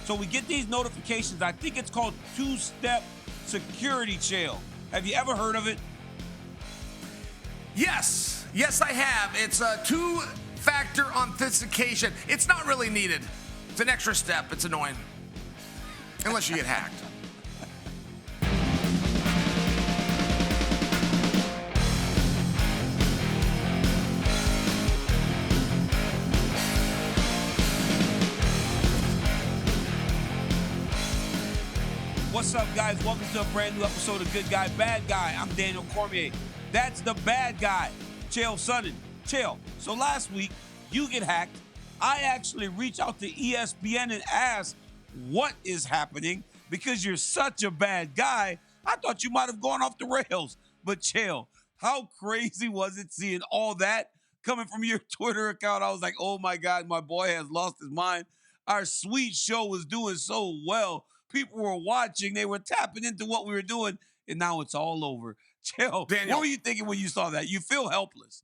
So we get these notifications. I think it's called two-step security, Chael. Have you ever heard of it? Yes, I have. It's a two-factor authentication. It's not really needed. It's an extra step. It's annoying. Unless you get hacked. What's up, guys? Welcome to a brand new episode of Good Guy, Bad Guy. I'm Daniel Cormier. That's the bad guy, Chael Sonnen. Chael, so last week, you get hacked. I actually reached out to ESPN and asked, what is happening? Because you're such a bad guy, I thought you might have gone off the rails. But Chael, how crazy was it seeing all that coming from your Twitter account? I was like, oh my God, my boy has lost his mind. Our sweet show was doing so well. People were watching. They were tapping into what we were doing, and now it's all over. Chael, Daniel, what were you thinking when you saw that? You feel helpless.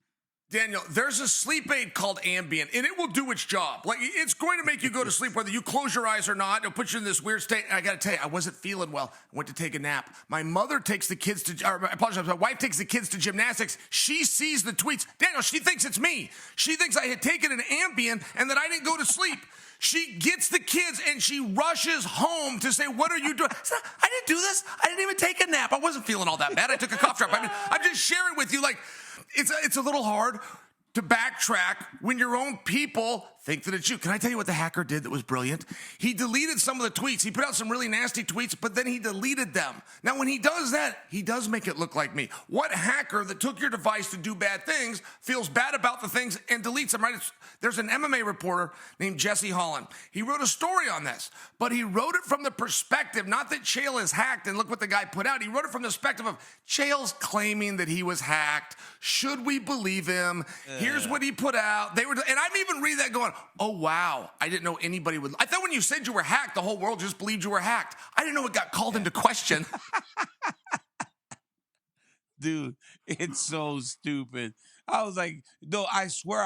Daniel, there's a sleep aid called Ambien, and it will do its job. Like, it's going to make you go to sleep whether you close your eyes or not. It'll put you in this weird state. And I got to tell you, I wasn't feeling well. I went to take a nap. My mother takes the kids to, or I apologize, my wife takes the kids to gymnastics. She sees the tweets. Daniel, she thinks it's me. She thinks I had taken an Ambien and that I didn't go to sleep. She gets the kids and she rushes home to say, what are you doing? I didn't do this. I didn't even take a nap. I wasn't feeling all that bad. I took a cough drop. I mean, I'm just sharing with you, like, it's a little hard to backtrack when your own people think that it's you. Can I tell you what the hacker did that was brilliant? He deleted some of the tweets. He put out some really nasty tweets, but then he deleted them. Now, when he does that, he does make it look like me. What hacker that took your device to do bad things feels bad about the things and deletes them, right? There's an MMA reporter named Jesse Holland. He wrote a story on this, but he wrote it from the perspective, not that Chael is hacked, and look what the guy put out. He wrote it from the perspective of Chael's claiming that he was hacked. Should we believe him? Here's what he put out. And I'm even reading that going, oh, wow, I didn't know anybody would. I thought when you said you were hacked, the whole world just believed you were hacked. I didn't know it got called into question. Dude, it's so stupid. I was like, no, I swear,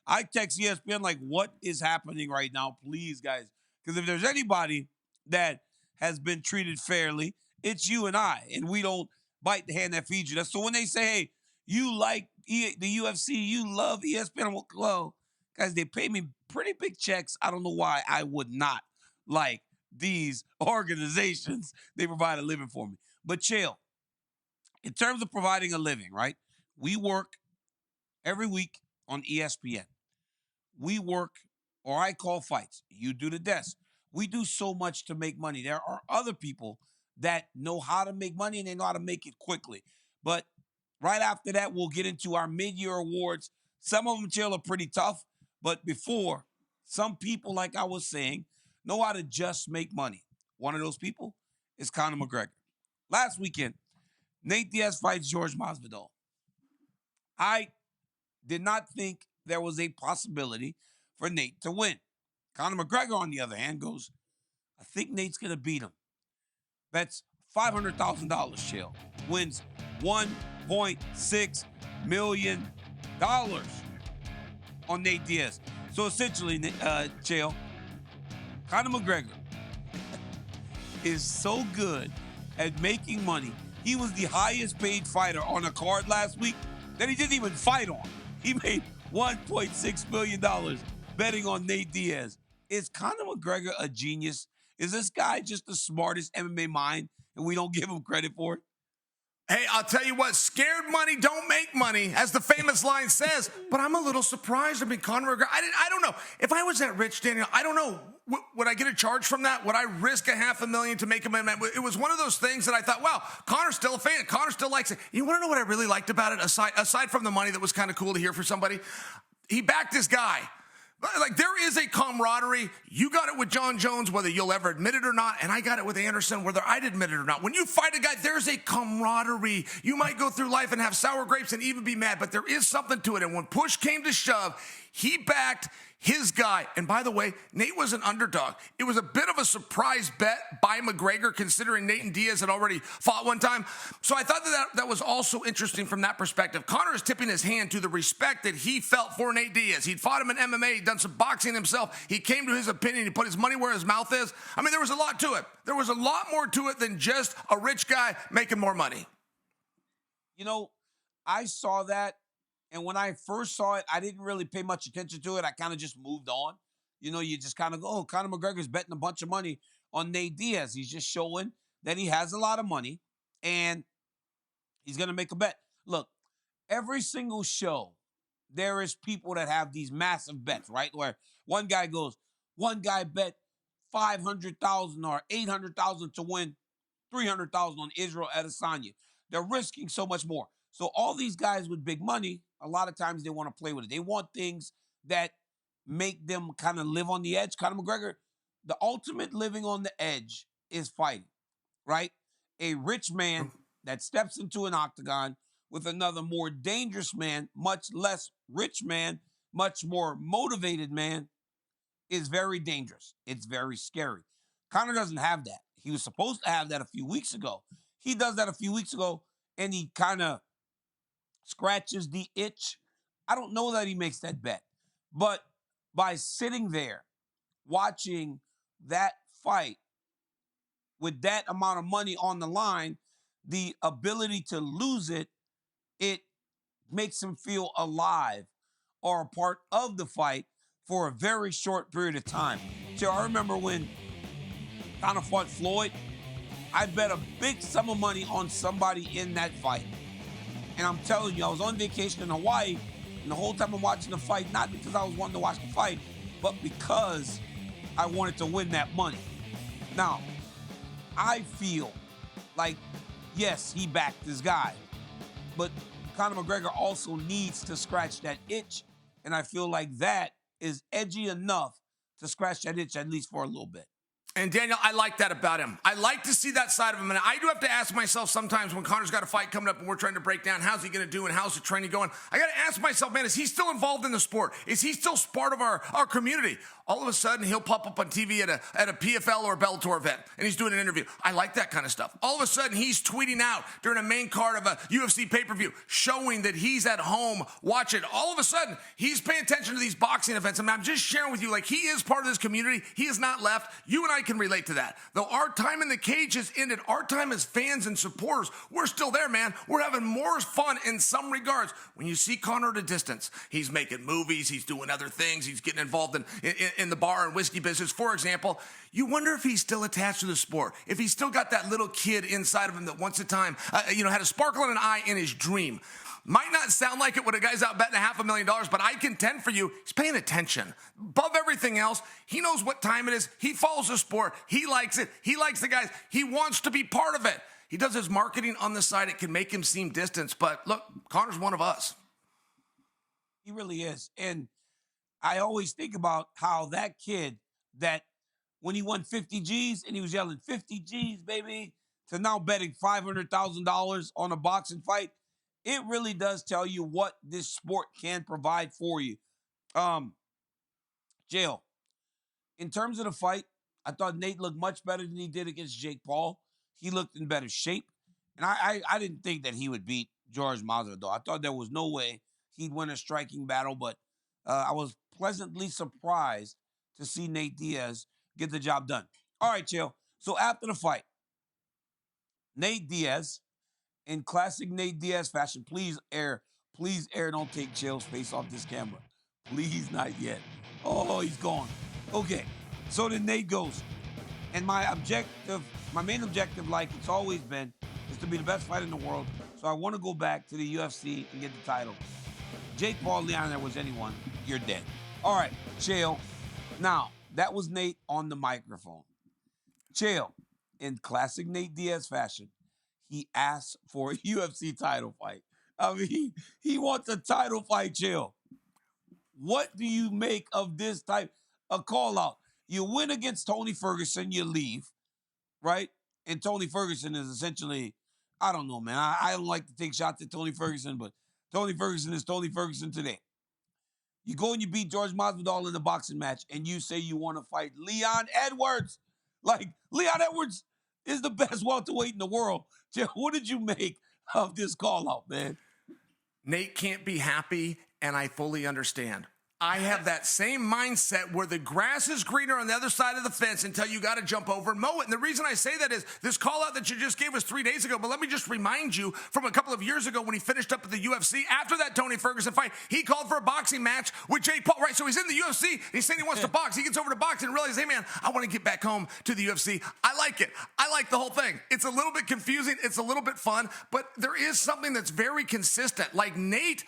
I text ESPN like, what is happening right now? Please, guys. Because if there's anybody that has been treated fairly, it's you and I. And we don't bite the hand that feeds you. So when they say, hey, you like the UFC, you love ESPN, I'm like, well, guys, they pay me pretty big checks. I don't know why I would not like these organizations. They provide a living for me. But Chael, in terms of providing a living, right? We work every week on ESPN. We work, or I call fights. You do the desk. We do so much to make money. There are other people that know how to make money and they know how to make it quickly. But right after that, we'll get into our mid-year awards. Some of them, Chael, are pretty tough. But before, some people, like I was saying, know how to just make money. One of those people is Conor McGregor. Last weekend, Nate Diaz fights Jorge Masvidal. I did not think there was a possibility for Nate to win. Conor McGregor, on the other hand, goes, I think Nate's going to beat him. Bets $500,000, Chael. Wins $1.6 million on Nate Diaz. So essentially, Chael, Conor McGregor is so good at making money. He was the highest paid fighter on a card last week that he didn't even fight on. He made $1.6 million betting on Nate Diaz. Is Conor McGregor a genius? Is this guy just the smartest MMA mind and we don't give him credit for it? Hey, I'll tell you what, scared money don't make money, as the famous line says. But I'm a little surprised. I mean, Conor McGregor, I don't know. If I was that rich, Daniel, I don't know. Would I get a charge from that? Would I risk $500,000 to make him? It was one of those things that I thought, wow, Conor's still a fan. Conor still likes it. You want to know what I really liked about it, aside from the money that was kind of cool to hear for somebody? He backed this guy. Like, there is a camaraderie. You got it with John Jones, whether you'll ever admit it or not, and I got it with Anderson, whether I'd admit it or not. When you fight a guy, there's a camaraderie. You might go through life and have sour grapes and even be mad, but there is something to it. And when push came to shove, he backed his guy. And by the way, Nate was an underdog. It was a bit of a surprise bet by McGregor, considering Nate and Diaz had already fought one time. So I thought that was also interesting from that perspective. Conor is tipping his hand to the respect that he felt for Nate Diaz. He'd fought him in MMA. He'd done some boxing himself. He came to his opinion. He put his money where his mouth is. I mean, there was a lot to it. There was a lot more to it than just a rich guy making more money. You know, I saw that, and when I first saw it, I didn't really pay much attention to it. I kind of just moved on. You know, you just kind of go, oh, Conor McGregor's betting a bunch of money on Nate Diaz. He's just showing that he has a lot of money, and he's going to make a bet. Look, every single show, there is people that have these massive bets, right? Where one guy bet 500,000 or 800,000 to win 300,000 on Israel Adesanya. They're risking so much more. So all these guys with big money, a lot of times they want to play with it. They want things that make them kind of live on the edge. Conor McGregor, the ultimate living on the edge is fighting, right? A rich man that steps into an octagon with another more dangerous man, much less rich man, much more motivated man, is very dangerous. It's very scary. Conor doesn't have that. He was supposed to have that a few weeks ago. He does that a few weeks ago, and he kind of scratches the itch. I don't know that he makes that bet. But by sitting there, watching that fight with that amount of money on the line, the ability to lose it, it makes him feel alive or a part of the fight for a very short period of time. So I remember when Conor fought Floyd, I bet a big sum of money on somebody in that fight. And I'm telling you, I was on vacation in Hawaii, and the whole time I'm watching the fight, not because I was wanting to watch the fight, but because I wanted to win that money. Now, I feel like, yes, he backed this guy, but Conor McGregor also needs to scratch that itch, and I feel like that is edgy enough to scratch that itch at least for a little bit. And Daniel, I like that about him. I like to see that side of him. And I do have to ask myself sometimes when Conor's got a fight coming up and we're trying to break down how's he going to do and how's the training going. I got to ask myself, man, is he still involved in the sport? Is he still part of our community? All of a sudden, he'll pop up on TV at a PFL or a Bellator event, and he's doing an interview. I like that kind of stuff. All of a sudden, he's tweeting out during a main card of a UFC pay-per-view, showing that he's at home watching. All of a sudden, he's paying attention to these boxing events. I mean, I'm just sharing with you, like, he is part of this community. He is not left. You and I can relate to that. Though our time in the cage has ended, our time as fans and supporters, we're still there, man. We're having more fun in some regards. When you see Conor at a distance, he's making movies, he's doing other things, he's getting involved in the bar and whiskey business, for example. You wonder if he's still attached to the sport, if he's still got that little kid inside of him that once a time, had a sparkle in an eye in his dream. Might not sound like it when a guy's out betting $500,000, but I contend for you, he's paying attention. Above everything else, he knows what time it is. He follows the sport. He likes it. He likes the guys. He wants to be part of it. He does his marketing on the side. It can make him seem distant, but look, Conor's one of us. He really is. And I always think about how that kid that when he won 50 G's and he was yelling 50 G's, baby, to now betting $500,000 on a boxing fight, it really does tell you what this sport can provide for you. Chael, in terms of the fight, I thought Nate looked much better than he did against Jake Paul. He looked in better shape. And I didn't think that he would beat Jorge Masvidal. I thought there was no way he'd win a striking battle, but I was pleasantly surprised to see Nate Diaz get the job done. All right, Chael. So after the fight, Nate Diaz, in classic Nate Diaz fashion, please air, don't take Chael's face off this camera. Please, not yet. Oh, he's gone. Okay, so then Nate goes, and my main objective, like it's always been, is to be the best fighter in the world. So I want to go back to the UFC and get the title. Jake Paul, Leon, there was anyone, you're dead. All right, Chael. Now, that was Nate on the microphone. Chael, in classic Nate Diaz fashion, he asked for a UFC title fight. I mean, he wants a title fight, Chael. What do you make of this type of call out? You win against Tony Ferguson, you leave, right? And Tony Ferguson is essentially, I don't know, man. I don't like to take shots at Tony Ferguson, but Tony Ferguson is Tony Ferguson today. You go and you beat George Masvidal in the boxing match, and you say you want to fight Leon Edwards. Like, Leon Edwards is the best welterweight in the world. What did you make of this call out, man? Nate can't be happy, and I fully understand. I have that same mindset where the grass is greener on the other side of the fence until you got to jump over and mow it. And the reason I say that is this call out that you just gave us 3 days ago. But let me just remind you from a couple of years ago when he finished up at the UFC after that Tony Ferguson fight, he called for a boxing match with Jake Paul. Right, so he's in the UFC. And he's saying he wants to box. He gets over to boxing and realizes, hey man, I want to get back home to the UFC. I like it. I like the whole thing. It's a little bit confusing. It's a little bit fun, but there is something that's very consistent. Like Nate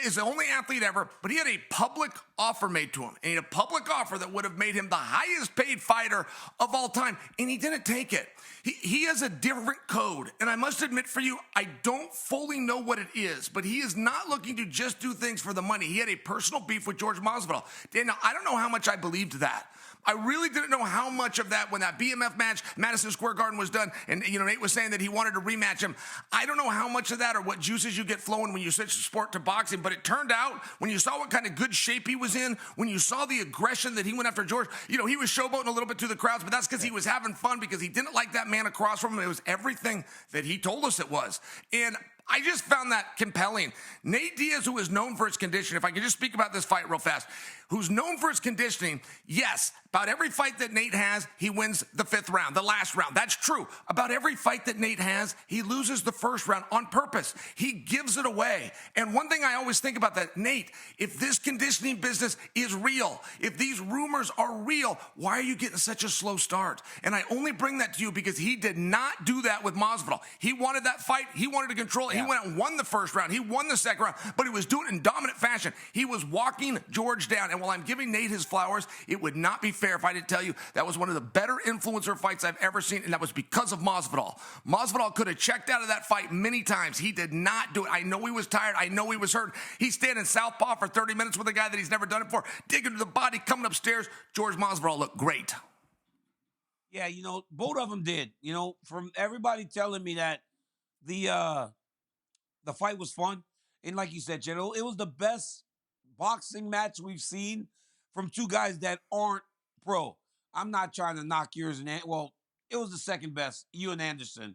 is the only athlete ever, but he had a public offer made to him, and he had a public offer that would have made him the highest paid fighter of all time, and he didn't take it. He has a different code, and I must admit for you, I don't fully know what it is, but he is not looking to just do things for the money. He had a personal beef with Jorge Masvidal. Daniel, I don't know how much I believed that. I really didn't know how much of that when that BMF match, Madison Square Garden, was done, and Nate was saying that he wanted to rematch him. I don't know how much of that or what juices you get flowing when you switch the sport to boxing, but it turned out when you saw what kind of good shape he was in, when you saw the aggression that he went after George, he was showboating a little bit to the crowds, but that's because he was having fun because he didn't like that man across from him. It was everything that he told us it was. And I just found that compelling. Nate Diaz, who is known for his conditioning, if I could just speak about this fight real fast, who's known for his conditioning, yes, about every fight that Nate has, he wins the 5th round, the last round. That's true. About every fight that Nate has, he loses the 1st round on purpose. He gives it away. And one thing I always think about that, Nate, if this conditioning business is real, if these rumors are real, why are you getting such a slow start? And I only bring that to you because he did not do that with Masvidal. He wanted that fight. He wanted to control it. Yeah. He went out and won the 1st round. He won the 2nd round, but he was doing it in dominant fashion. He was walking George down. And while I'm giving Nate his flowers, it would not be fair if I didn't tell you that was one of the better influencer fights I've ever seen, and that was because of Masvidal. Masvidal could have checked out of that fight many times. He did not do it. I know he was tired. I know he was hurt. He's standing southpaw for 30 minutes with a guy that he's never done it for, digging to the body, coming upstairs. George Masvidal looked great. Yeah, both of them did. From everybody telling me that the fight was fun, and like you said, General, it was the best boxing match we've seen from two guys that aren't pro. I'm not trying to knock yours and it was the 2nd best. You and Anderson.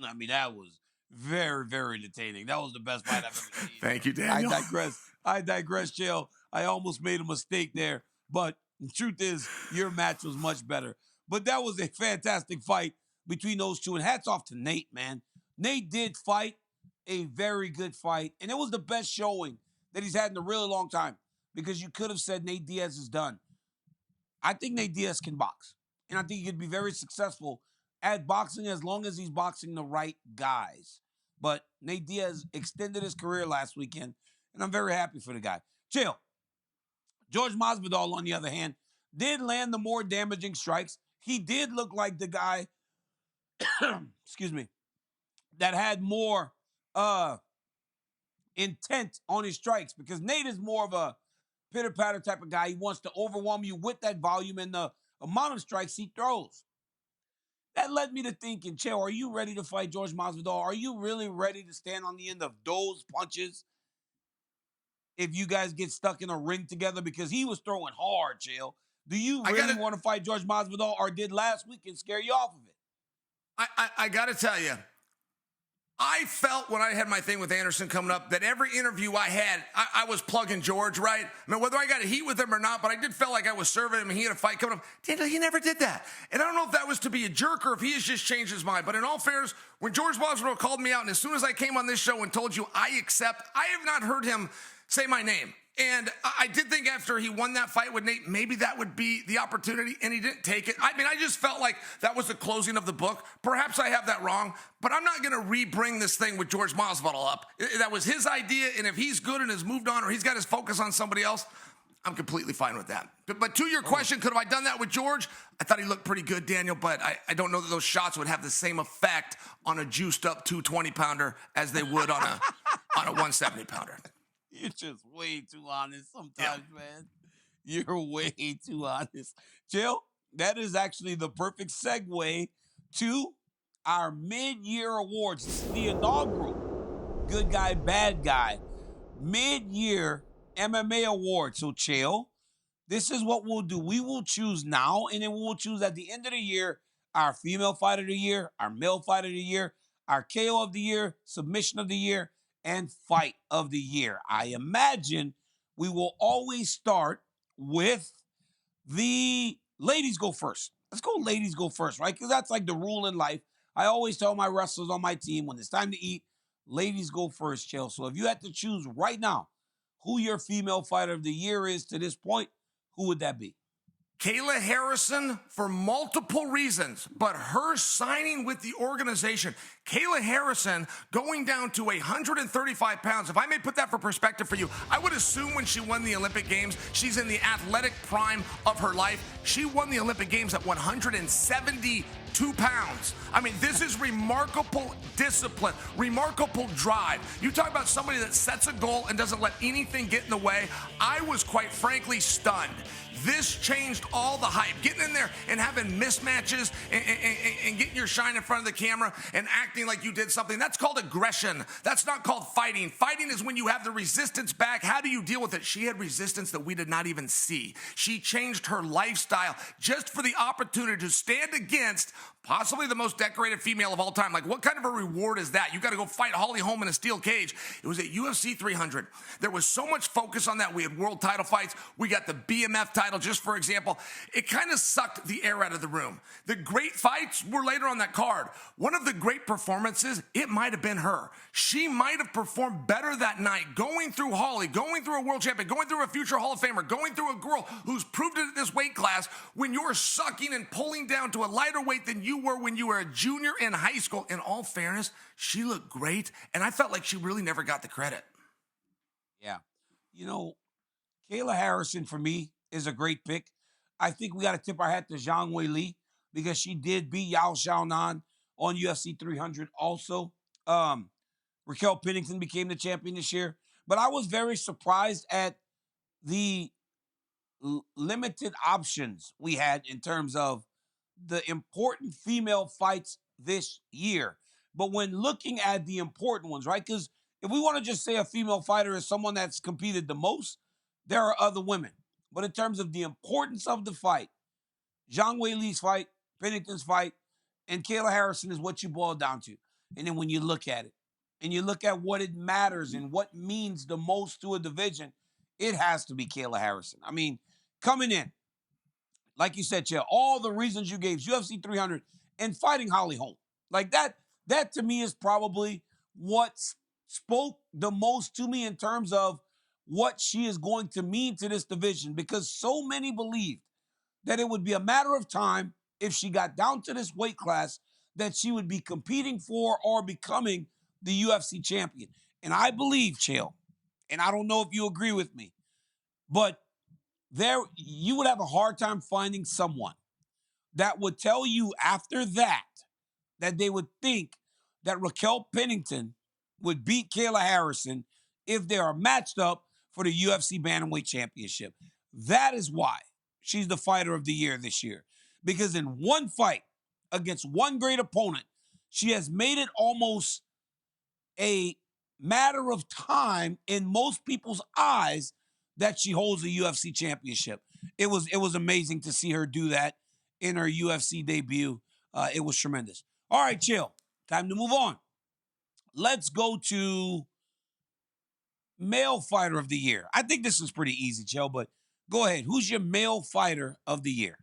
I mean, that was very, very entertaining. That was the best fight I've ever seen. Thank you, Daniel. I digress, Chael. I almost made a mistake there, but the truth is, your match was much better. But that was a fantastic fight between those two, and hats off to Nate, man. Nate did fight a very good fight, and it was the best showing that he's had in a really long time, because you could have said Nate Diaz is done. I think Nate Diaz can box, and I think he could be very successful at boxing as long as he's boxing the right guys. But Nate Diaz extended his career last weekend, and I'm very happy for the guy. Chill. George Masvidal, on the other hand, did land the more damaging strikes. He did look like the guy, excuse me, that had more intent on his strikes, because Nate is more of a pitter-patter type of guy. He wants to overwhelm you with that volume and the amount of strikes he throws. That led me to thinking, Chael, are you ready to fight George Masvidal? Are you really ready to stand on the end of those punches if you guys get stuck in a ring together? Because he was throwing hard, Chael. Do you really want to fight George Masvidal, or did last weekend scare you off of it? I got to tell you, I felt when I had my thing with Anderson coming up that every interview I had, I was plugging George, right? I mean, whether I got a heat with him or not, but I did feel like I was serving him and he had a fight coming up. Daniel, he never did that. And I don't know if that was to be a jerk or if he has just changed his mind. But in all fairness, when George Masvidal called me out, and as soon as I came on this show and told you I accept, I have not heard him say my name. And I did think after he won that fight with Nate, maybe that would be the opportunity, and he didn't take it. I mean, I just felt like that was the closing of the book. Perhaps I have that wrong, but I'm not going to re-bring this thing with George Masvidal up. That was his idea, and if he's good and has moved on, or he's got his focus on somebody else, I'm completely fine with that. But to your question, could have I done that with George? I thought he looked pretty good, Daniel, but I don't know that those shots would have the same effect on a juiced-up 220-pounder as they would on a 170-pounder. You're just way too honest sometimes, man. You're way too honest. Jill, that is actually the perfect segue to our mid-year awards. This is the inaugural Good Guy, Bad Guy mid-year MMA award. So, Chael, this is what we'll do. We will choose now, and then we'll choose at the end of the year our female fighter of the year, our male fighter of the year, our KO of the year, submission of the year, and fight of the year. I imagine we will always start with the ladies go first. Let's go ladies go first, right? Because that's like the rule in life. I always tell my wrestlers on my team when it's time to eat, ladies go first, Chael. So if you had to choose right now who your female fighter of the year is to this point, who would that be? Kayla Harrison for multiple reasons, but her signing with the organization, Kayla Harrison going down to 135 pounds. If I may put that for perspective for you, I would assume when she won the Olympic Games, she's in the athletic prime of her life. She won the Olympic Games at 172 pounds. I mean, this is remarkable discipline, remarkable drive. You talk about somebody that sets a goal and doesn't let anything get in the way. I was quite frankly stunned. This changed all the hype. Getting in there and having mismatches and getting your shine in front of the camera and acting like you did something, that's called aggression. That's not called fighting. Fighting is when you have the resistance back. How do you deal with it? She had resistance that we did not even see. She changed her lifestyle just for the opportunity to stand against possibly the most decorated female of all time. Like, what kind of a reward is that? You got to go fight Holly Holm in a steel cage. It was at UFC 300. There was so much focus on that. We had world title fights. We got the BMF title, just for example. It kind of sucked the air out of the room. The great fights were later on that card. One of the great performances, it might have been her. She might have performed better that night, going through Holly, going through a world champion, going through a future Hall of Famer, going through a girl who's proved it at this weight class. When you're sucking and pulling down to a lighter weight than you were when you were a junior in high school, in all fairness, she looked great, and I felt like she really never got the credit. Yeah. You know, Kayla Harrison for me is a great pick. I think we got to tip our hat to Zhang Weili because she did beat Yao Xiaonan on UFC 300 also. Raquel Pennington became the champion this year. But I was very surprised at the limited options we had in terms of the important female fights this year. But when looking at the important ones, right? Because if we want to just say a female fighter is someone that's competed the most, there are other women. But in terms of the importance of the fight, Zhang Weili's fight, Pennington's fight, and Kayla Harrison is what you boil down to. And then when you look at it, and you look at what it matters and what means the most to a division, it has to be Kayla Harrison. I mean, coming in, like you said, Chael, all the reasons you gave, UFC 300 and fighting Holly Holm. Like that to me is probably what spoke the most to me in terms of what she is going to mean to this division, because so many believed that it would be a matter of time if she got down to this weight class that she would be competing for or becoming the UFC champion. And I believe, Chael, and I don't know if you agree with me, but you would have a hard time finding someone that would tell you after that they would think that Raquel Pennington would beat Kayla Harrison if they are matched up for the UFC Bantamweight Championship. That is why she's the fighter of the year this year. Because in one fight against one great opponent, she has made it almost a matter of time in most people's eyes that she holds a UFC championship. It was amazing to see her do that in her UFC debut. It was tremendous. All right, Chael, time to move on. Let's go to male fighter of the year. I think this is pretty easy, Chael, but go ahead. Who's your male fighter of the year?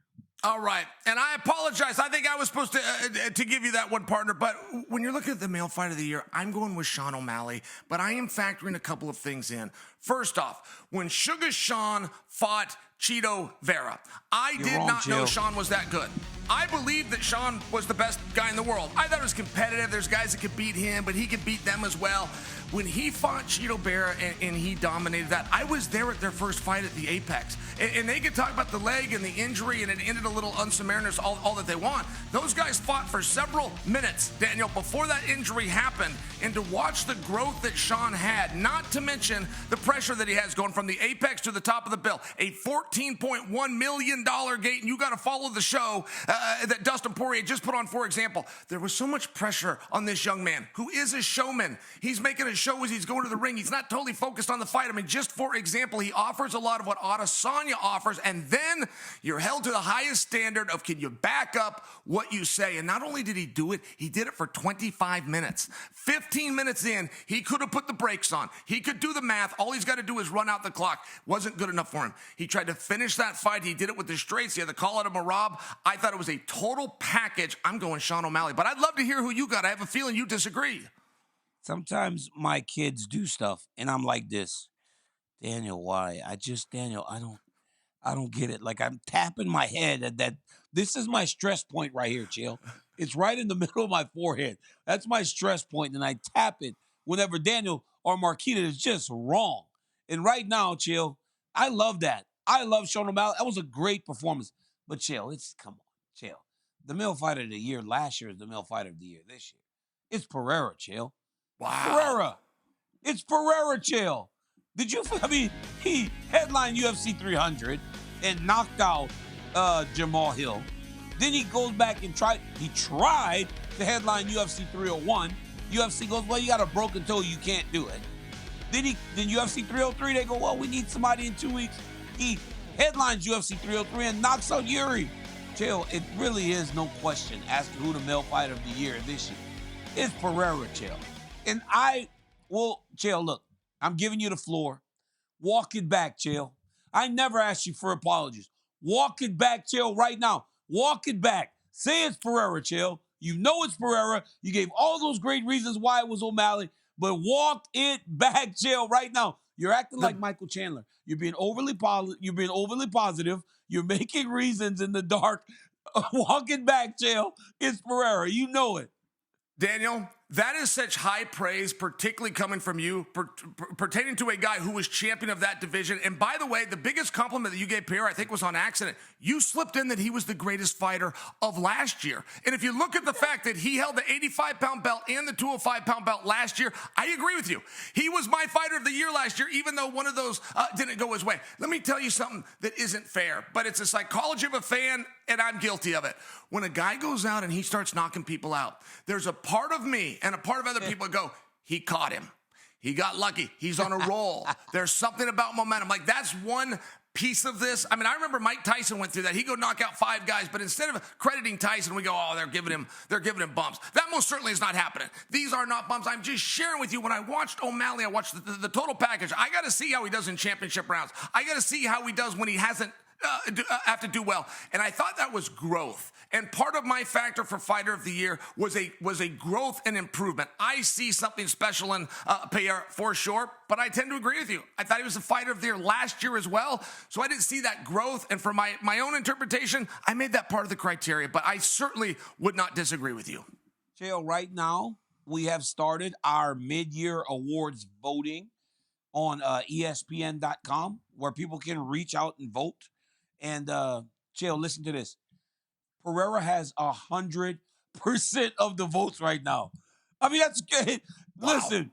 All right, and I apologize. I think I was supposed to give you that one, partner. But when you're looking at the male fight of the year, I'm going with Sean O'Malley. But I am factoring a couple of things in. First off, when Sugar Sean fought Chito Vera, I did not know Sean was that good. I believed that Sean was the best guy in the world. I thought it was competitive. There's guys that could beat him, but he could beat them as well. When he fought Chito Vera and he dominated that, I was there at their first fight at the Apex. And they could talk about the leg and the injury, and it ended a little unsubmariner, all that they want. Those guys fought for several minutes, Daniel, before that injury happened. And to watch the growth that Sean had, not to mention the pressure that he has going from the apex to the top of the bill, a $14.1 million gate, and you got to follow the show that Dustin Poirier just put on, for example. There was so much pressure on this young man who is a showman. He's making a show as he's going to the ring. He's not totally focused on the fight. I mean, just for example, he offers a lot of what Adesanya offers, and then you're held to the highest standard of can you back up what you say? And not only did he do it, he did it for 25 minutes. 15 minutes in, he could have put the brakes on. He could do the math. All he's got to do is run out the clock. Wasn't good enough for him. He tried to finish that fight. He did it with the straights. He had to call it a Marab. I thought it was a total package. I'm going Sean O'Malley, but I'd love to hear who you got. I have a feeling you disagree. Sometimes my kids do stuff, and I'm like this, Daniel. Why? Daniel, I don't get it. Like I'm tapping my head at that. This is my stress point right here, Chael. It's right in the middle of my forehead. That's my stress point, and I tap it whenever Daniel or Marquita is just wrong. And right now, Chael, I love that. I love Sean O'Malley. That was a great performance. But Chael, come on, Chael. The male fighter of the year last year is the male fighter of the year this year. It's Pereira, Chael. Wow. Pereira. It's Pereira, Chael. He headlined UFC 300 and knocked out Jamal Hill. Then he goes back and tried to headline UFC 301. UFC goes, well, you got a broken toe, you can't do it. Then UFC 303, they go, well, we need somebody in 2 weeks. He headlines UFC 303 and knocks out Yuri. Chael, it really is no question as to who the male fighter of the year this year. It's Pereira, Chael. And Chael, look, I'm giving you the floor. Walk it back, Chael. I never asked you for apologies. Walk it back, Chael, right now. Walk it back. Say it's Pereira, Chael. You know it's Pereira. You gave all those great reasons why it was O'Malley, but walk it back, Chael, right now. You're acting like Michael Chandler. You're being overly positive. You're making reasons in the dark. Walk it back, Chael. It's Pereira. You know it. Daniel, that is such high praise, particularly coming from you, pertaining to a guy who was champion of that division. And by the way, the biggest compliment that you gave Pierre, I think, was on accident. You slipped in that he was the greatest fighter of last year. And if you look at the fact that he held the 85-pound belt and the 205-pound belt last year, I agree with you. He was my fighter of the year last year, even though one of those didn't go his way. Let me tell you something that isn't fair, but it's a psychology of a fan, and I'm guilty of it. When a guy goes out and he starts knocking people out, there's a part of me and a part of other people that go, he caught him. He got lucky. He's on a roll. There's something about momentum. Like, that's one piece of this. I mean, I remember Mike Tyson went through that. He'd go knock out 5 guys, but instead of crediting Tyson, we go, oh, they're giving him bumps. That most certainly is not happening. These are not bumps. I'm just sharing with you. When I watched O'Malley, I watched the total package. I got to see how he does in championship rounds. I got to see how he does when he hasn't have to do well. And I thought that was growth. And part of my factor for fighter of the year was a growth and improvement. I see something special in Pierre for sure, but I tend to agree with you. I thought he was a fighter of the year last year as well, so I didn't see that growth. And for my own interpretation, I made that part of the criteria, but I certainly would not disagree with you. Chael, right now, we have started our mid-year awards voting on ESPN.com, where people can reach out and vote. And Chael, listen to this. Pereira has 100% of the votes right now. I mean, that's good. Wow. Listen,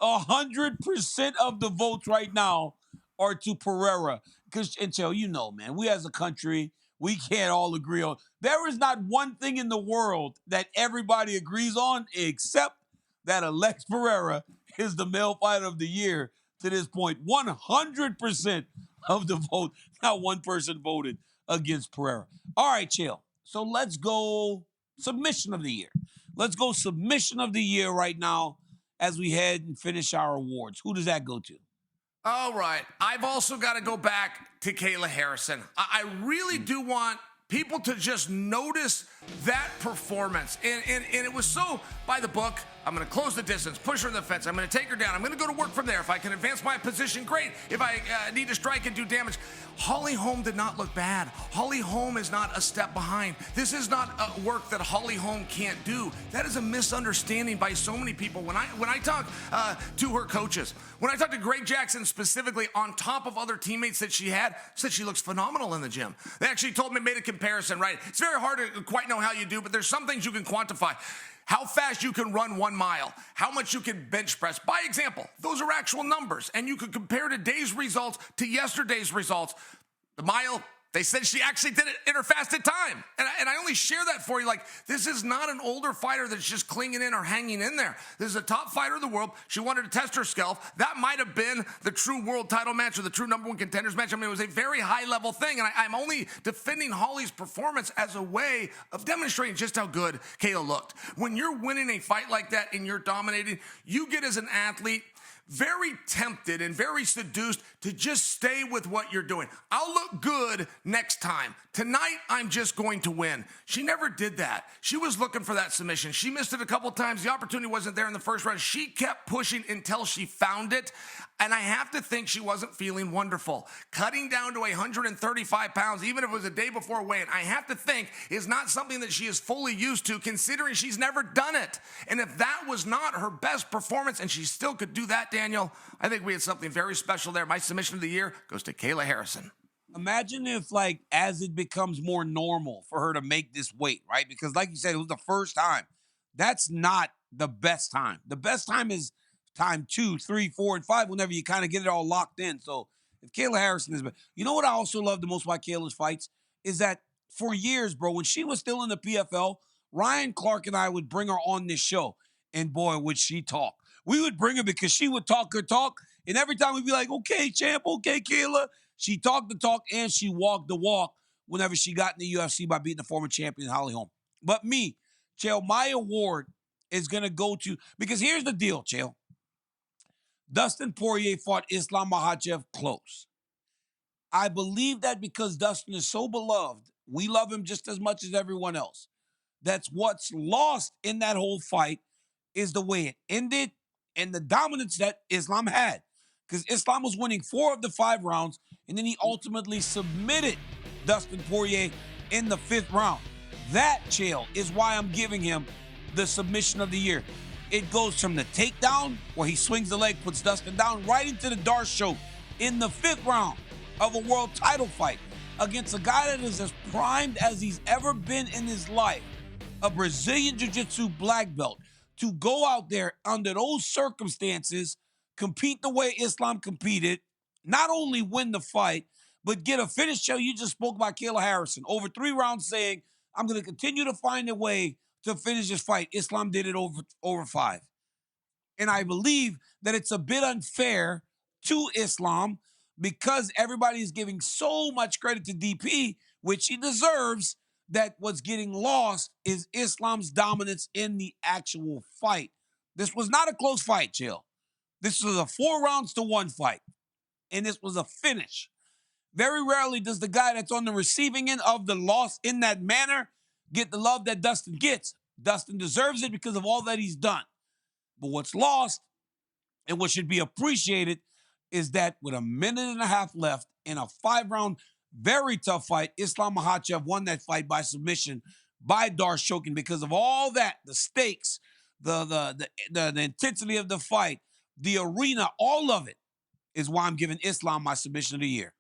100% of the votes right now are to Pereira. Because, and Chael, you know, man, we as a country, we can't all agree on. There is not one thing in the world that everybody agrees on except that Alex Pereira is the male fighter of the year to this point. 100% of the vote. Not one person voted against Pereira. All right, Chael. So let's go submission of the year. Let's go submission of the year right now as we head and finish our awards. Who does that go to? All right. I've also got to go back to Kayla Harrison. I really do want people to just notice that performance. And it was so by the book. I'm going to close the distance, push her in the fence. I'm going to take her down. I'm going to go to work from there. If I can advance my position, great. If I need to strike and do damage. Holly Holm did not look bad. Holly Holm is not a step behind. This is not work that Holly Holm can't do. That is a misunderstanding by so many people. When I talk to her coaches, when I talk to Greg Jackson specifically, on top of other teammates that she had, said she looks phenomenal in the gym. They actually told me, made a comparison, right? It's very hard to quite know how you do, but there's some things you can quantify. How fast you can run 1 mile, how much you can bench press. By example, those are actual numbers, and you could compare today's results to yesterday's results. The mile, they said she actually did it in her fasted time. And I only share that for you. Like, this is not an older fighter that's just clinging in or hanging in there. This is a top fighter in the world. She wanted to test her skill. That might have been the true world title match or the true number 1 contenders match. I mean, it was a very high-level thing. And I'm only defending Holly's performance as a way of demonstrating just how good Kayla looked. When you're winning a fight like that and you're dominating, you get as an athlete very tempted and very seduced to just stay with what you're doing. I'll look good next time. Tonight, I'm just going to win. She never did that. She was looking for that submission. She missed it a couple times. The opportunity wasn't there in the first round. She kept pushing until she found it. And I have to think she wasn't feeling wonderful. Cutting down to 135 pounds, even if it was a day before weigh-in, I have to think is not something that she is fully used to, considering she's never done it. And if that was not her best performance and she still could do that, Daniel, I think we had something very special there. My submission of the year goes to Kayla Harrison. Imagine if, like, as it becomes more normal for her to make this weight, right? Because, like you said, it was the first time. That's not the best time. The best time is time 2, 3, 4, and 5, whenever you kind of get it all locked in. So if Kayla Harrison is, you know what I also love the most about Kayla's fights is that for years, bro, when she was still in the PFL, Ryan Clark and I would bring her on this show, and boy, would she talk. We would bring her because she would talk her talk, and every time we'd be like, okay, champ, okay, Kayla. She talked the talk and she walked the walk whenever she got in the UFC by beating the former champion, Holly Holm. But me, Chael, my award is going to go to, because here's the deal, Chael. Dustin Poirier fought Islam Makhachev close. I believe that because Dustin is so beloved, we love him just as much as everyone else. That's what's lost in that whole fight is the way it ended and the dominance that Islam had. Because Islam was winning 4 of the 5 rounds, and then he ultimately submitted Dustin Poirier in the 5th round. That, Chael, is why I'm giving him the submission of the year. It goes from the takedown, where he swings the leg, puts Dustin down, right into the Darce choke in the 5th round of a world title fight against a guy that is as primed as he's ever been in his life, a Brazilian Jiu-Jitsu black belt, to go out there under those circumstances, compete the way Islam competed, not only win the fight, but get a finish. Show. You just spoke about Kayla Harrison. Over 3 rounds saying, I'm going to continue to find a way to finish this fight. Islam did it over 5. And I believe that it's a bit unfair to Islam because everybody is giving so much credit to DP, which he deserves, that what's getting lost is Islam's dominance in the actual fight. This was not a close fight, Chael. This was a 4 rounds to 1 fight, and this was a finish. Very rarely does the guy that's on the receiving end of the loss in that manner get the love that Dustin gets. Dustin deserves it because of all that he's done. But what's lost and what should be appreciated is that with a minute and a half left in a 5-round, very tough fight, Islam Makhachev won that fight by submission by Darce choking because of all that, the stakes, the intensity of the fight, the arena, all of it is why I'm giving Islam my submission of the year.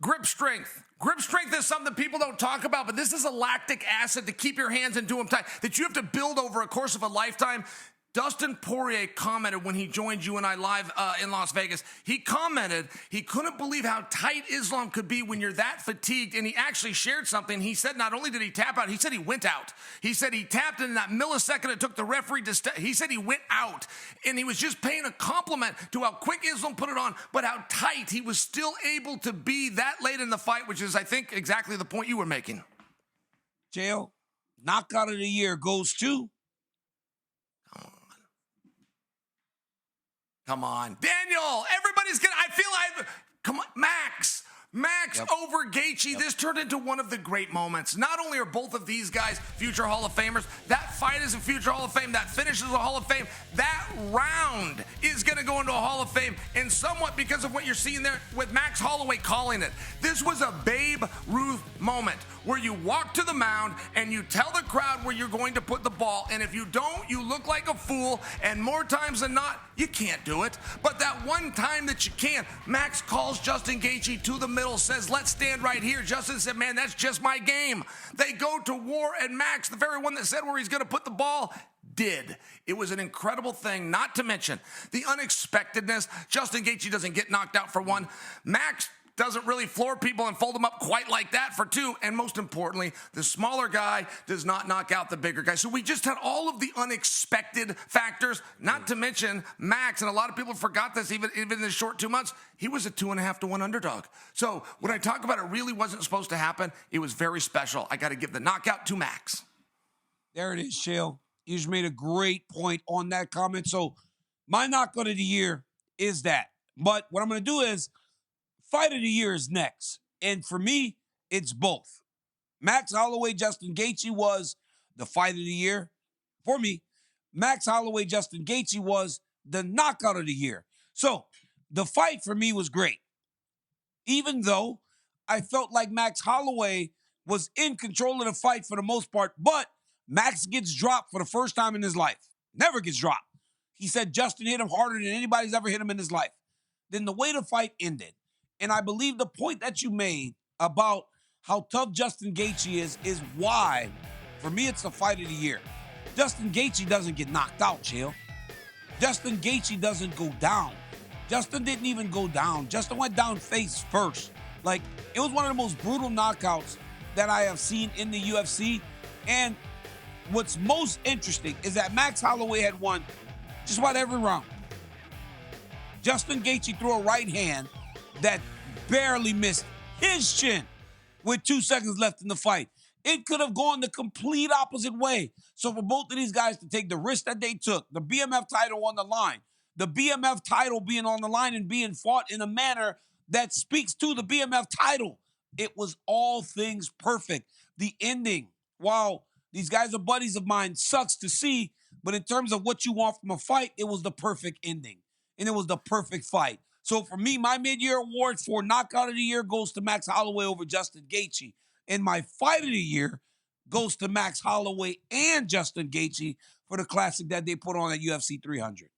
Grip strength. Grip strength is something people don't talk about, but this is a lactic acid to keep your hands and do them tight that you have to build over a course of a lifetime. Dustin Poirier commented when he joined you and I live in Las Vegas. He commented he couldn't believe how tight Islam could be when you're that fatigued, and he actually shared something. He said not only did he tap out, he said he went out. He said he tapped in that millisecond it took the referee to he said he went out, and he was just paying a compliment to how quick Islam put it on, but how tight he was still able to be that late in the fight, which is, I think, exactly the point you were making. Chael, knockout of the year goes to... Come on. Daniel, everybody's going to, come on, Max. Max over Gaethje. This turned into one of the great moments. Not only are both of these guys future Hall of Famers, that fight is a future Hall of Fame. That finish is a Hall of Fame. That round is going to go into a Hall of Fame, and somewhat because of what you're seeing there with Max Holloway calling it. This was a Babe Ruth moment where you walk to the mound and you tell the crowd where you're going to put the ball, and if you don't, you look like a fool, and more times than not, you can't do it. But that one time that you can, Max calls Justin Gaethje to the middle, says, let's stand right here. Justin said, man, that's just my game. They go to war, and Max, the very one that said where he's going to put the ball, did. It was an incredible thing, not to mention the unexpectedness. Justin Gaethje doesn't get knocked out for one. Max doesn't really floor people and fold them up quite like that for two. And most importantly, the smaller guy does not knock out the bigger guy. So we just had all of the unexpected factors, not to mention Max, and a lot of people forgot this even in the short 2 months, he was a 2.5 to 1 underdog. So when I talk about it really wasn't supposed to happen, it was very special. I got to give the knockout to Max. There it is, Chael. You just made a great point on that comment. So my knockout of the year is that. But what I'm going to do is fight of the year is next. And for me, it's both. Max Holloway, Justin Gaethje was the fight of the year. For me, Max Holloway, Justin Gaethje was the knockout of the year. So the fight for me was great. Even though I felt like Max Holloway was in control of the fight for the most part, but Max gets dropped for the first time in his life. Never gets dropped. He said Justin hit him harder than anybody's ever hit him in his life. Then the way the fight ended, and I believe the point that you made about how tough Justin Gaethje is why, for me, it's the fight of the year. Justin Gaethje doesn't get knocked out, Chael. Justin Gaethje doesn't go down. Justin didn't even go down. Justin went down face first. Like, it was one of the most brutal knockouts that I have seen in the UFC. And what's most interesting is that Max Holloway had won just about every round. Justin Gaethje threw a right hand that barely missed his chin with 2 seconds left in the fight. It could have gone the complete opposite way. So for both of these guys to take the risk that they took, the BMF title on the line, the BMF title being on the line and being fought in a manner that speaks to the BMF title, it was all things perfect. The ending, while these guys are buddies of mine, sucks to see, but in terms of what you want from a fight, it was the perfect ending. And it was the perfect fight. So for me, my mid-year award for knockout of the year goes to Max Holloway over Justin Gaethje. And my fight of the year goes to Max Holloway and Justin Gaethje for the classic that they put on at UFC 300.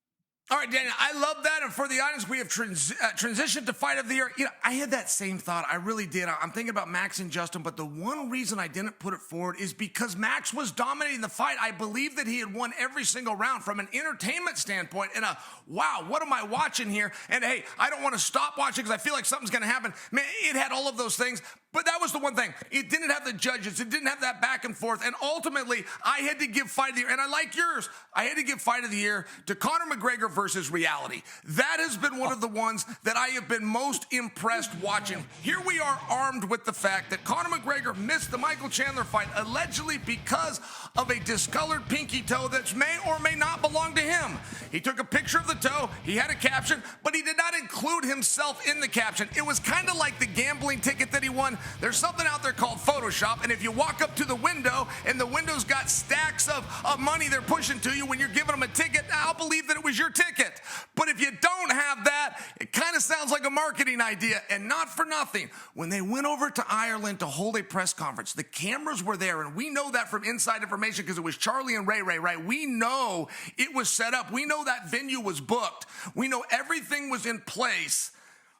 All right, Daniel, I love that. And for the audience, we have transitioned to fight of the year. You know, I had that same thought. I really did. I'm thinking about Max and Justin, but the one reason I didn't put it forward is because Max was dominating the fight. I believe that he had won every single round from an entertainment standpoint and wow, what am I watching here? And hey, I don't want to stop watching because I feel like something's going to happen. Man, it had all of those things. But that was the one thing. It didn't have the judges. It didn't have that back and forth. And ultimately, I had to give fight of the year. And I like yours. I had to give fight of the year to Conor McGregor versus reality. That has been one of the ones that I have been most impressed watching. Here we are armed with the fact that Conor McGregor missed the Michael Chandler fight allegedly because of a discolored pinky toe that may or may not belong to him. He took a picture of the toe. He had a caption, but he did not include himself in the caption. It was kind of like the gambling ticket that he won. There's something out there called Photoshop, and if you walk up to the window and the window's got stacks of money they're pushing to you when you're giving them a ticket, I'll believe that it was your ticket. But if you don't have that, it kind of sounds like a marketing idea. And not for nothing, when they went over to Ireland to hold a press conference, the cameras were there, and we know that from inside information because it was Charlie and Ray, right? We know it was set up. We know that venue was booked. We know everything was in place.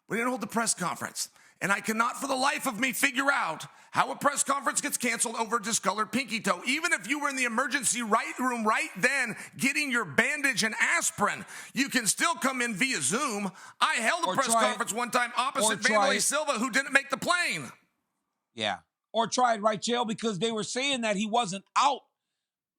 We didn't hold the press conference. And I cannot for the life of me figure out how a press conference gets canceled over a discolored pinky toe. Even if you were in the emergency room right then getting your bandage and aspirin, you can still come in via Zoom. I held a press conference one time opposite Vanderlei Silva, who didn't make the plane. Yeah. Or tried, right, Chael? Because they were saying that he wasn't out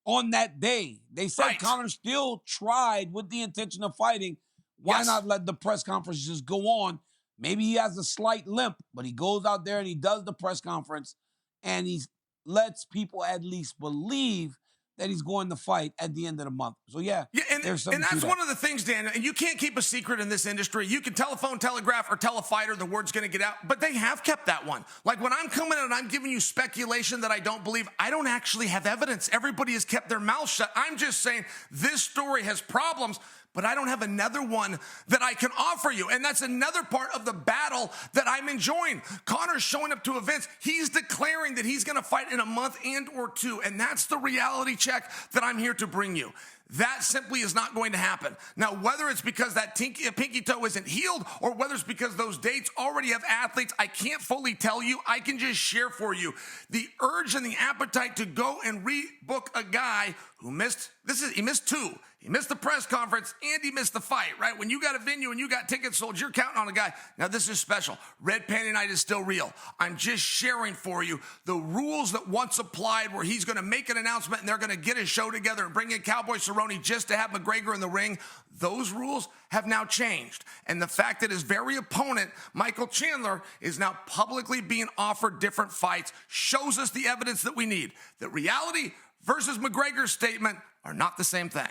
on that day. They said Conor still tried with the intention of fighting. Why not let the press conference just go on? Maybe he has a slight limp, but he goes out there and he does the press conference and he lets people at least believe that he's going to fight at the end of the month. So yeah, Yeah, there's and something to that's that. one of the things, Dan, and you can't keep a secret in this industry. You can telephone, telegraph, or tell a fighter the word's going to get out, but they have kept that one. Like when I'm coming in and I'm giving you speculation that I don't believe, I don't actually have evidence. Everybody has kept their mouth shut. I'm just saying this story has problems, but I don't have another one that I can offer you. And that's another part of the battle that I'm enjoying. Conor's showing up to events. He's declaring that he's going to fight in a month and or two. And that's the reality check that I'm here to bring you. That simply is not going to happen. Now, whether it's because that pinky toe isn't healed or whether it's because those dates already have athletes, I can't fully tell you. I can just share for you the urge and the appetite to go and rebook a guy who missed, he missed two. He missed the press conference and he missed the fight, right? When you got a venue and you got tickets sold, you're counting on a guy. Now, this is special. Red Panty Night is still real. I'm just sharing for you the rules that once applied where he's going to make an announcement and they're going to get a show together and bring in Cowboy Cerrone just to have McGregor in the ring. Those rules have now changed. And the fact that his very opponent, Michael Chandler, is now publicly being offered different fights shows us the evidence that we need. That reality versus McGregor's statement are not the same thing.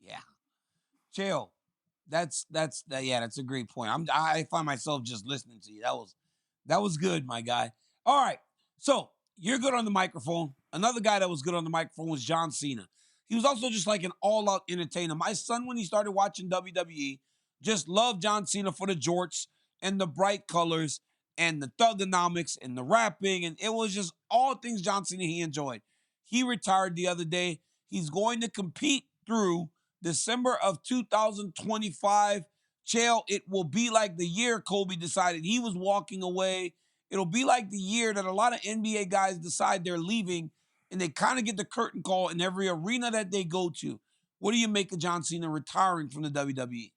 Yeah, Chael, that's a great point. I find myself just listening to you. That was good, my guy. All right, so you're good on the microphone. Another guy that was good on the microphone was John Cena. He was also just like an all-out entertainer. My son, when he started watching WWE, just loved John Cena for the jorts and the bright colors and the thugonomics and the rapping, and it was just all things John Cena he enjoyed. He retired the other day. He's going to compete through December of 2025. Chael, it will be like the year Kobe decided he was walking away. It'll be like the year that a lot of NBA guys decide they're leaving and they kind of get the curtain call in every arena that they go to. What do you make of John Cena retiring from the WWE?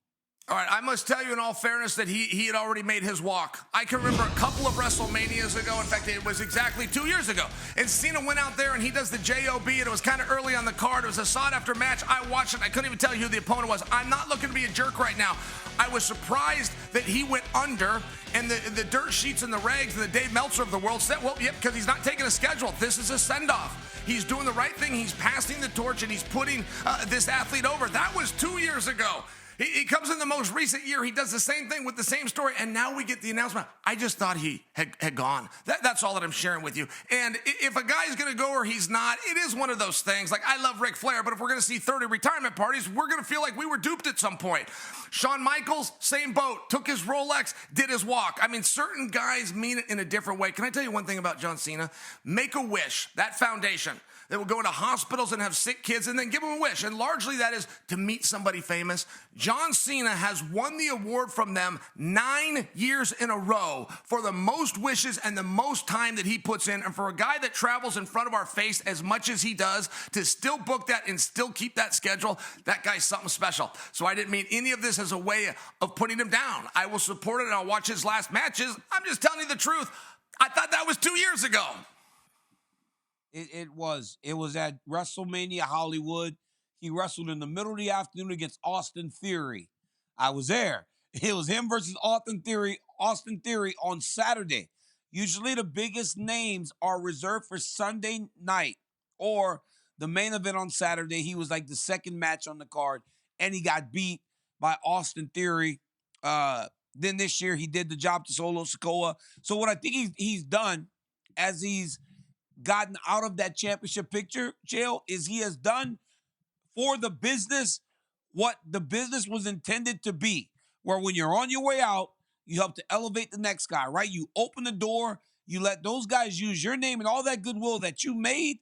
All right, I must tell you in all fairness that he had already made his walk. I can remember a couple of WrestleManias ago. In fact, it was exactly 2 years ago. And Cena went out there and he does the JOB, and it was kind of early on the card. It was a sought-after match. I watched it. I couldn't even tell you who the opponent was. I'm not looking to be a jerk right now. I was surprised that he went under, and the dirt sheets and the rags and the Dave Meltzer of the world said, well, yep, because he's not taking a schedule. This is a send-off. He's doing the right thing. He's passing the torch, and he's putting this athlete over. That was 2 years ago. He comes in the most recent year. He does the same thing with the same story, and now we get the announcement. I just thought he had gone. That's all that I'm sharing with you. And if a guy's going to go or he's not, it is one of those things. Like, I love Ric Flair, but if we're going to see 30 retirement parties, we're going to feel like we were duped at some point. Shawn Michaels, same boat. Took his Rolex, did his walk. I mean, certain guys mean it in a different way. Can I tell you one thing about John Cena? Make-A-Wish, that foundation that will go into hospitals and have sick kids and then give them a wish. And largely that is to meet somebody famous. John Cena has won the award from them 9 years in a row for the most wishes and the most time that he puts in. And for a guy that travels in front of our face as much as he does, to still book that and still keep that schedule, that guy's something special. So I didn't mean any of this as a way of putting him down. I will support it and I'll watch his last matches. I'm just telling you the truth. I thought that was 2 years ago. It was at WrestleMania Hollywood. He wrestled in the middle of the afternoon against Austin Theory. I was there. It was him versus Austin Theory on Saturday. Usually the biggest names are reserved for Sunday night or the main event on Saturday. He was like the second match on the card, and he got beat by Austin Theory. Then this year he did the job to Solo Sikoa. So what I think he's done as he's gotten out of that championship picture, Chael, is he has done for the business what the business was intended to be. Where when you're on your way out, you help to elevate the next guy, right? You open the door, you let those guys use your name and all that goodwill that you made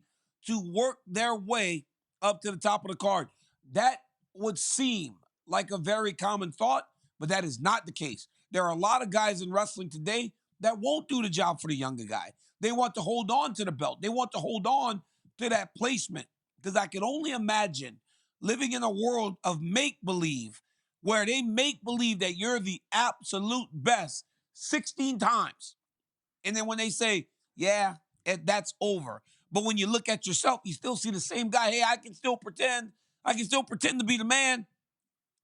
to work their way up to the top of the card. That would seem like a very common thought, but that is not the case. There are a lot of guys in wrestling today that won't do the job for the younger guy. They want to hold on to the belt. They want to hold on to that placement. Because I can only imagine living in a world of make-believe where they make believe that you're the absolute best 16 times. And then when they say, yeah, that's over. But when you look at yourself, you still see the same guy. Hey, I can still pretend. I can still pretend to be the man.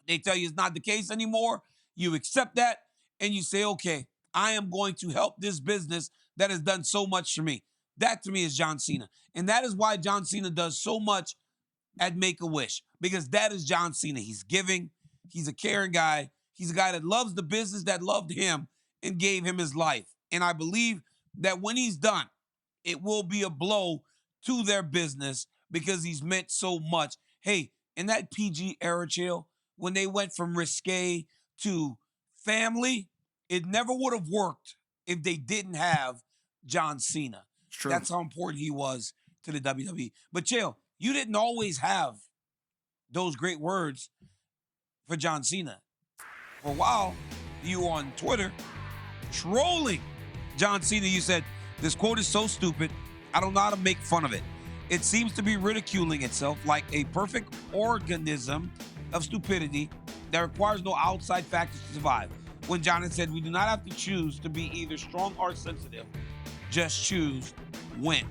They tell you it's not the case anymore. You accept that and you say, okay, I am going to help this business that has done so much for me. That to me is John Cena. And that is why John Cena does so much at Make-A-Wish, because that is John Cena. He's giving, he's a caring guy. He's a guy that loves the business, that loved him and gave him his life. And I believe that when he's done, it will be a blow to their business because he's meant so much. Hey, in that PG era, Chael, when they went from risque to family, it never would have worked if they didn't have John Cena. It's true. That's how important he was to the WWE. But Chael, you didn't always have those great words for John Cena. For a while, you were on Twitter trolling John Cena. You said, "This quote is so stupid, I don't know how to make fun of it. It seems to be ridiculing itself like a perfect organism of stupidity that requires no outside factors to survive." When John had said, "We do not have to choose to be either strong or sensitive, just choose when."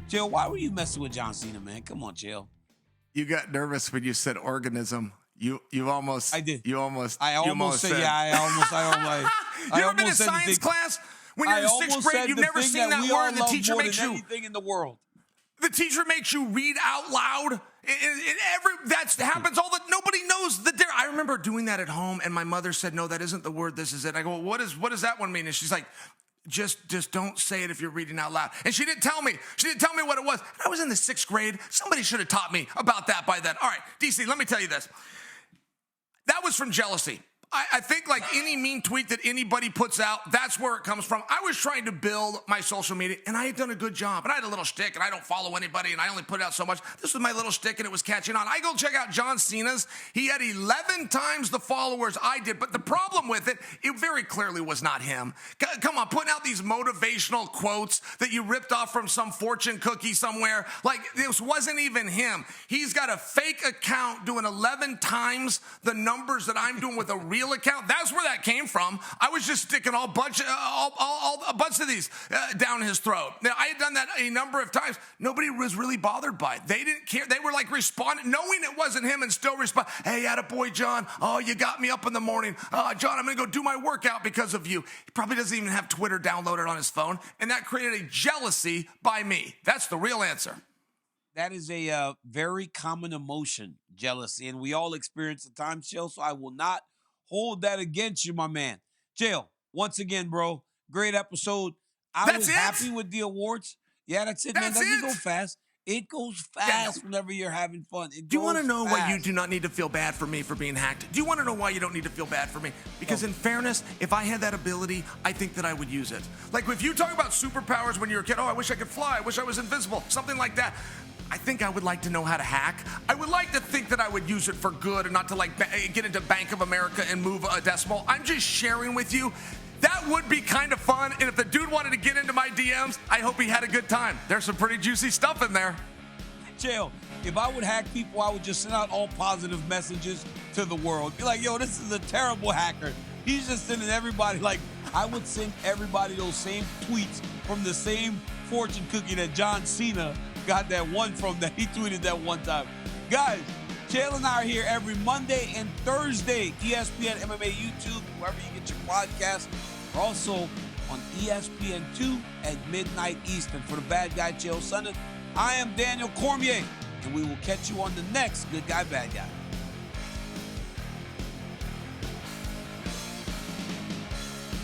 Chael, why were you messing with John Cena, man? Come on, Chael. You got nervous when you said organism. You almost. I did. You almost. I almost said, yeah. I almost. You ever been in science class when you're in sixth grade? You've never seen that word, and the teacher makes you. Anything in the world. The teacher makes you read out loud. That happens all the. Nobody knows the difference. I remember doing that at home, and my mother said, "No, that isn't the word. This is it." I go, "What does that one mean?" And she's like, Just don't say it if you're reading out loud. And she didn't tell me. She didn't tell me what it was. And I was in the sixth grade. Somebody should have taught me about that by then. All right, DC, let me tell you this. That was from jealousy. I think like any mean tweet that anybody puts out, that's where it comes from. I was trying to build my social media, and I had done a good job. And I had a little shtick, and I don't follow anybody, and I only put out so much. This was my little shtick, and it was catching on. I go check out John Cena's. He had 11 times the followers I did. But the problem with it very clearly was not him. Come on, putting out these motivational quotes that you ripped off from some fortune cookie somewhere. Like, this wasn't even him. He's got a fake account doing 11 times the numbers that I'm doing with a real account. That's where that came from. I was just sticking a bunch of these down his throat. Now, I had done that a number of times. Nobody was really bothered by it. They didn't care. They were like responding, knowing it wasn't him, and still respond. "Hey, attaboy, John. Oh, you got me up in the morning. John, I'm going to go do my workout because of you." He probably doesn't even have Twitter downloaded on his phone, and that created a jealousy by me. That's the real answer. That is a very common emotion, jealousy, and we all experience at times, Chael, so I will not hold that against you, my man. Chael, once again, bro, great episode. I was happy with the awards. Yeah, that's it, man. Doesn't go fast. It goes fast whenever you're having fun. Do you want to know why you do not need to feel bad for me for being hacked? Do you want to know why you don't need to feel bad for me? Because in fairness, if I had that ability, I think that I would use it. Like if you talk about superpowers when you're a kid, "Oh, I wish I could fly. I wish I was invisible," something like that. I think I would like to know how to hack. I would like to think that I would use it for good and not to like get into Bank of America and move a decimal. I'm just sharing with you. That would be kind of fun. And if the dude wanted to get into my DMs, I hope he had a good time. There's some pretty juicy stuff in there. Chael, if I would hack people, I would just send out all positive messages to the world. Be like, "Yo, this is a terrible hacker. He's just sending everybody," like, I would send everybody those same tweets from the same fortune cookie that John Cena got that one from, that he tweeted that one time. Guys, Chael and I are here every Monday and Thursday, ESPN MMA YouTube, wherever you get your podcast. We're also on ESPN2 at midnight Eastern. For the bad guy, Chael Sonnen, I am Daniel Cormier, and we will catch you on the next Good Guy, Bad Guy.